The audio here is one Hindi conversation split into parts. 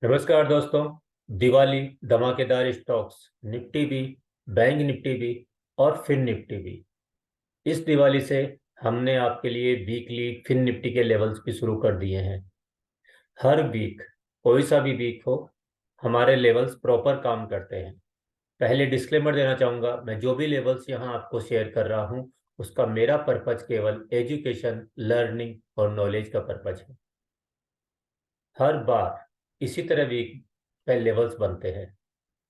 नमस्कार दोस्तों। दिवाली धमाकेदार स्टॉक्स, निफ्टी भी, बैंक निफ्टी भी और फिन निफ्टी भी। इस दिवाली से हमने आपके लिए वीकली फिन निफ्टी के लेवल्स भी शुरू कर दिए हैं। हर वीक, कोई सा भी वीक हो, हमारे लेवल्स प्रॉपर काम करते हैं। पहले डिस्क्लेमर देना चाहूंगा, मैं जो भी लेवल्स यहाँ आपको शेयर कर रहा हूँ उसका मेरा पर्पज केवल एजुकेशन, लर्निंग और नॉलेज का पर्पज है। हर बार इसी तरह वीक पे लेवल्स बनते हैं।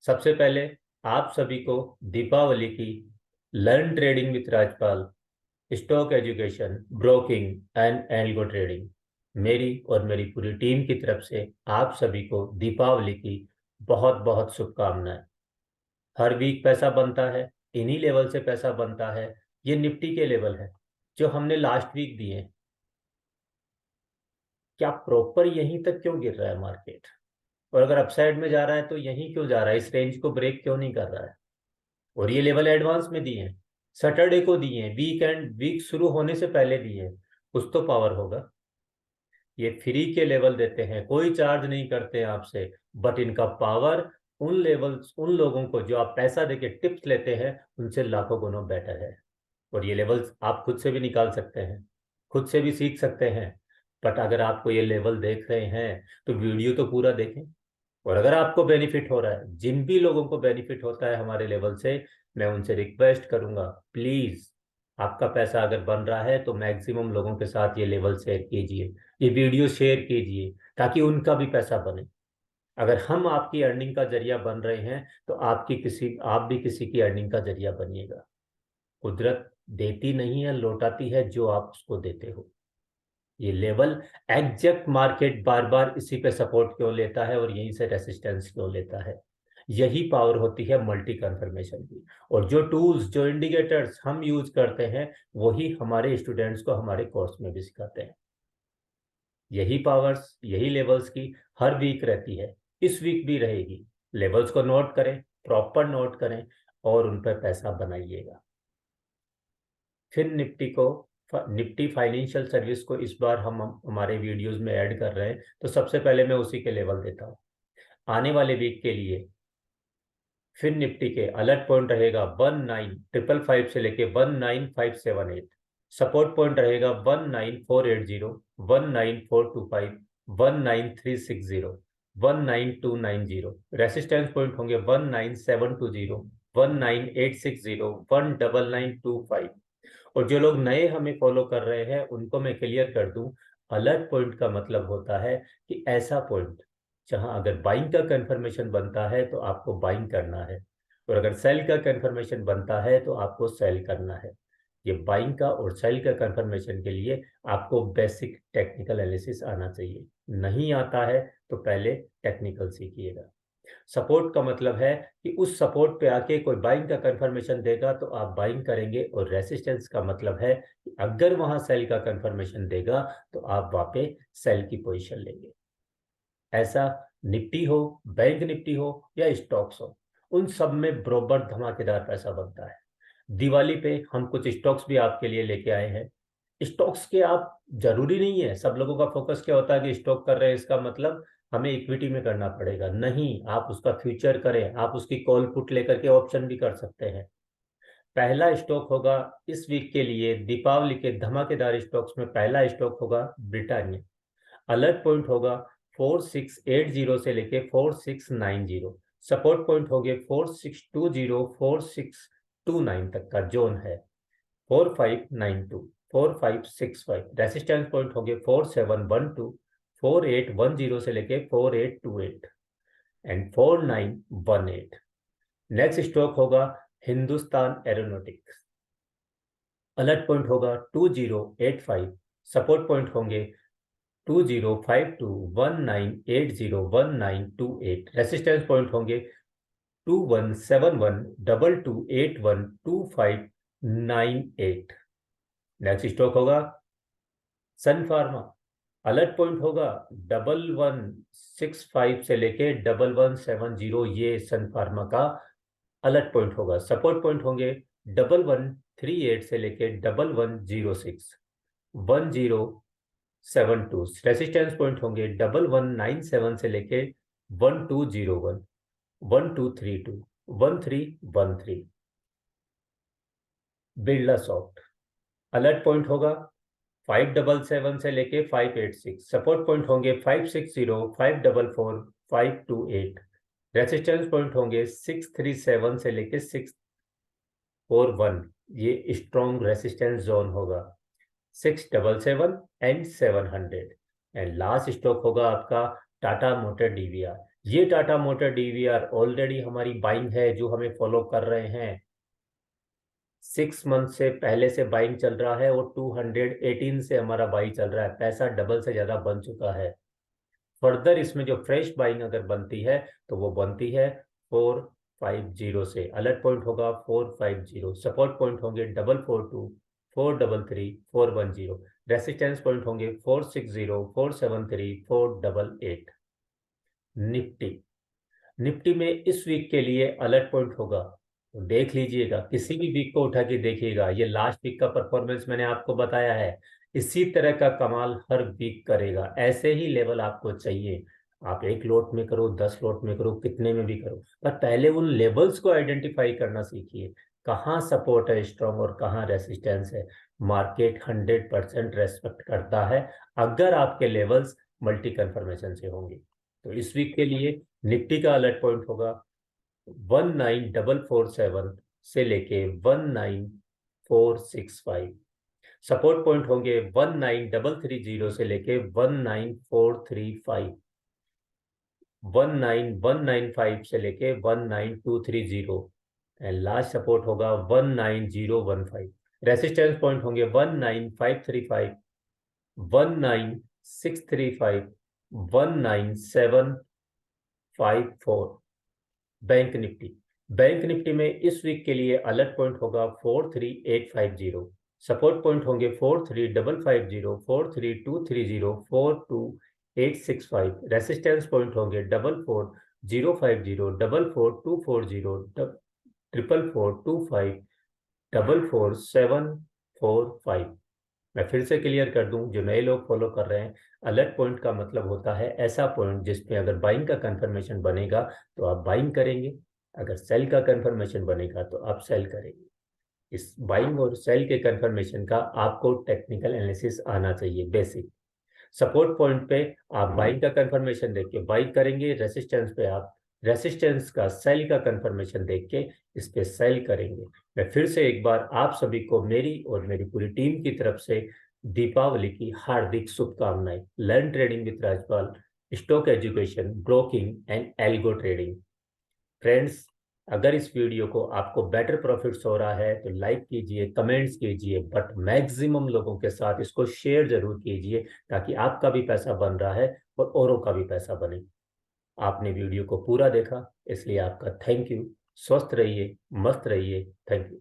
सबसे पहले आप सभी को दीपावली की learn trading with Rajpal, stock education, broking and algo trading, मेरी और मेरी पूरी टीम की तरफ से आप सभी को दीपावली की बहुत बहुत शुभकामनाएं। हर वीक पैसा बनता है, इन्हीं लेवल से पैसा बनता है। ये निफ्टी के लेवल है जो हमने लास्ट वीक दिए। क्या प्रॉपर यहीं तक क्यों गिर रहा है मार्केट? और अगर अपसाइड में जा रहा है तो यहीं क्यों जा रहा है? इस रेंज को ब्रेक क्यों नहीं कर रहा है? और ये लेवल एडवांस में दिए हैं, सैटरडे को दिए हैं, वीक शुरू होने से पहले दिए हैं। कुछ तो पावर होगा। ये फ्री के लेवल देते हैं, कोई चार्ज नहीं करते हैं आपसे, बट इनका पावर उन लेवल्स, उन लोगों को जो आप पैसा देके टिप्स लेते हैं उनसे लाखों गुना बेटर है। और ये लेवल्स आप खुद से भी निकाल सकते हैं, खुद से भी सीख सकते हैं। बट अगर आपको ये लेवल देख रहे हैं तो वीडियो तो पूरा देखें। और अगर आपको बेनिफिट हो रहा है, जिन भी लोगों को बेनिफिट होता है हमारे लेवल से, मैं उनसे रिक्वेस्ट करूंगा, प्लीज, आपका पैसा अगर बन रहा है तो मैक्सिमम लोगों के साथ ये लेवल शेयर कीजिए, ये वीडियो शेयर कीजिए, ताकि उनका भी पैसा बने। अगर हम आपकी अर्निंग का जरिया बन रहे हैं तो आप भी किसी की अर्निंग का जरिया बनिएगा। कुदरत देती नहीं है, लौटाती है जो आप उसको देते हो। ये लेवल एग्जैक्ट मार्केट बार बार इसी पे सपोर्ट क्यों लेता है और यहीं से रेसिस्टेंस क्यों लेता है? यही पावर होती है मल्टी कंफर्मेशन की। और जो टूल्स, जो इंडिकेटर्स हम यूज करते हैं, वही हमारे स्टूडेंट्स को हमारे कोर्स में भी सिखाते हैं। यही पावर्स, यही लेवल्स की हर वीक रहती है, इस वीक भी रहेगी। लेवल्स को नोट करें, प्रॉपर नोट करें और उन पर पैसा बनाइएगा। फिर निफ्टी फाइनेंशियल सर्विस को इस बार हम हमारे वीडियोस में ऐड कर रहे हैं, तो सबसे पहले मैं उसी के लेवल देता हूँ। आने वाले वीक के लिए फिर निफ्टी के अलर्ट पॉइंट रहेगा 19,555 से लेके 19,578। सपोर्ट पॉइंट रहेगा 19,480, 19,425, 19,360, 19,290। रेसिस्टेंस पॉइंट होंगे 19,720, 19,860, 19,925। और जो लोग नए हमें फॉलो कर रहे हैं उनको मैं क्लियर कर दूं, अलर्ट पॉइंट का मतलब होता है कि ऐसा पॉइंट जहां अगर बाइंग का कंफर्मेशन बनता है तो आपको बाइंग करना है, और अगर सेल का कंफर्मेशन बनता है तो आपको सेल करना है। ये बाइंग का और सेल का कंफर्मेशन के लिए आपको बेसिक टेक्निकल एनालिसिस आना चाहिए। नहीं आता है तो पहले टेक्निकल सीखिएगा। सपोर्ट का मतलब है कि उस सपोर्ट पे आके कोई बाइंग का कंफर्मेशन देगा तो आप बाइंग करेंगे, और रेसिस्टेंस का मतलब है कि अगर वहां सेल का कंफर्मेशन देगा तो आप वहां पे सेल की पोजीशन लेंगे। ऐसा निफ्टी हो, बैंक निफ्टी हो या स्टॉक्स हो, उन सब में बरोबर धमाकेदार पैसा बनता है। दिवाली पे हम कुछ स्टॉक्स भी आपके लिए लेके आए हैं। स्टॉक्स के आप, जरूरी नहीं है, सब लोगों का फोकस क्या होता है कि स्टॉक कर रहे हैं इसका मतलब हमें इक्विटी में करना पड़ेगा। नहीं, आप उसका फ्यूचर करें, आप उसकी कॉल पुट लेकर के ऑप्शन भी कर सकते हैं। पहला स्टॉक होगा इस वीक के लिए दीपावली के धमाकेदार स्टॉक्स में, पहला स्टॉक होगा ब्रिटानिया। अलर्ट पॉइंट होगा 4680 से लेके 4690। सपोर्ट पॉइंट हो गए 4620, 4629 तक का जोन है। 4592, 4565। रेसिस्टेंस पॉइंट हो गए 4712, 4810 से लेके 4828 एंड 4918। नेक्स्ट स्टॉक होगा हिंदुस्तान एरोनॉटिक्स। अलर्ट पॉइंट होगा 2085। सपोर्ट पॉइंट होंगे 2052, 1980, 1928। रेसिस्टेंस पॉइंट होंगे 2171, 2281, 2598। नेक्स्ट स्टॉक होगा सन फार्मा। अलर्ट पॉइंट होगा 1165 से लेके 1170। ये सन फार्मा का अलर्ट पॉइंट होगा। सपोर्ट पॉइंट होंगे 1138 से लेके 1106, 1072। रेसिस्टेंस पॉइंट होंगे 1197 से लेके 1201, 1232, 1313। बिरला सॉफ्ट अलर्ट पॉइंट होगा 577 से लेके 586। सपोर्ट पॉइंट होंगे 560, 544, 528। रेसिस्टेंस पॉइंट होंगे 637 से लेके 641। ये स्ट्रॉन्ग रेसिस्टेंस जोन होगा 677 एंड 700। एंड लास्ट स्टॉक होगा आपका टाटा मोटर डीवीआर। ये टाटा मोटर डीवीआर ऑलरेडी हमारी बाइंग है, जो हमें फॉलो कर रहे हैं। 6 मंथ से पहले से बाइंग चल रहा है और 218 से हमारा बाई चल रहा है। पैसा डबल से ज्यादा बन चुका है। फर्दर इसमें जो फ्रेश बाइंग अगर बनती है तो वो बनती है 450 से। अलर्ट पॉइंट होगा 450। सपोर्ट पॉइंट होंगे 442, 433, 410। रेसिस्टेंस पॉइंट होंगे 460, 473, 488। निफ्टी निफ्टी में इस वीक के लिए अलर्ट पॉइंट होगा, तो देख लीजिएगा, किसी भी वीक को उठा के देखिएगा। ये लास्ट वीक का परफॉर्मेंस मैंने आपको बताया है। इसी तरह का कमाल हर वीक करेगा। ऐसे ही लेवल आपको चाहिए। आप 1 लोट में करो, 10 लोट में करो, कितने में भी करो, पर पहले उन लेवल्स को आइडेंटिफाई करना सीखिए। कहाँ सपोर्ट है स्ट्रॉन्ग और कहाँ रेसिस्टेंस है। मार्केट 100% रेस्पेक्ट करता है अगर आपके लेवल्स मल्टी कंफर्मेशन से होंगे। तो इस वीक के लिए निफ्टी का अलर्ट पॉइंट होगा 19447 से लेके 19465। सपोर्ट पॉइंट होंगे 19330 से लेके 19435। 19195 से लेके 19230। एंड लास्ट सपोर्ट होगा 19015। रेसिस्टेंस पॉइंट होंगे 19535, 19635, 19754। बैंक निफ्टी में इस वीक के लिए अलर्ट पॉइंट होगा 43850। सपोर्ट पॉइंट होंगे 43550, 43230, 42865। रेसिस्टेंस पॉइंट होंगे 44050, 44240, 44425, 44745। मैं फिर से क्लियर कर दूं, जो नए लोग फॉलो कर रहे हैं, अलर्ट पॉइंट का मतलब होता है ऐसा पॉइंट जिसमें अगर बाइंग का कंफर्मेशन बनेगा तो आप बाइंग करेंगे, अगर सेल का कंफर्मेशन बनेगा तो आप सेल करेंगे। इस बाइंग और सेल के कंफर्मेशन का आपको टेक्निकल एनालिसिस आना चाहिए, बेसिक। सपोर्ट पॉइंट पे आप बाइंग का कंफर्मेशन देख के बाई करेंगे, रेसिस्टेंस पे आप रेसिस्टेंस का सेल का कंफर्मेशन देख के इस पे सेल करेंगे। मैं फिर से एक बार आप सभी को मेरी और मेरी पूरी टीम की तरफ से दीपावली की हार्दिक शुभकामनाएं। Learn trading with Rajpal, stock education, broking and algo trading. Friends, अगर इस वीडियो को आपको बेटर प्रॉफिट्स हो रहा है तो लाइक कीजिए, कमेंट्स कीजिए, बट मैक्सिमम लोगों के साथ इसको शेयर जरूर कीजिए, ताकि आपका भी पैसा बन रहा है और औरों का भी पैसा बने। आपने वीडियो को पूरा देखा, इसलिए आपका थैंक यू। स्वस्थ रहिए, मस्त रहिए। Thank you.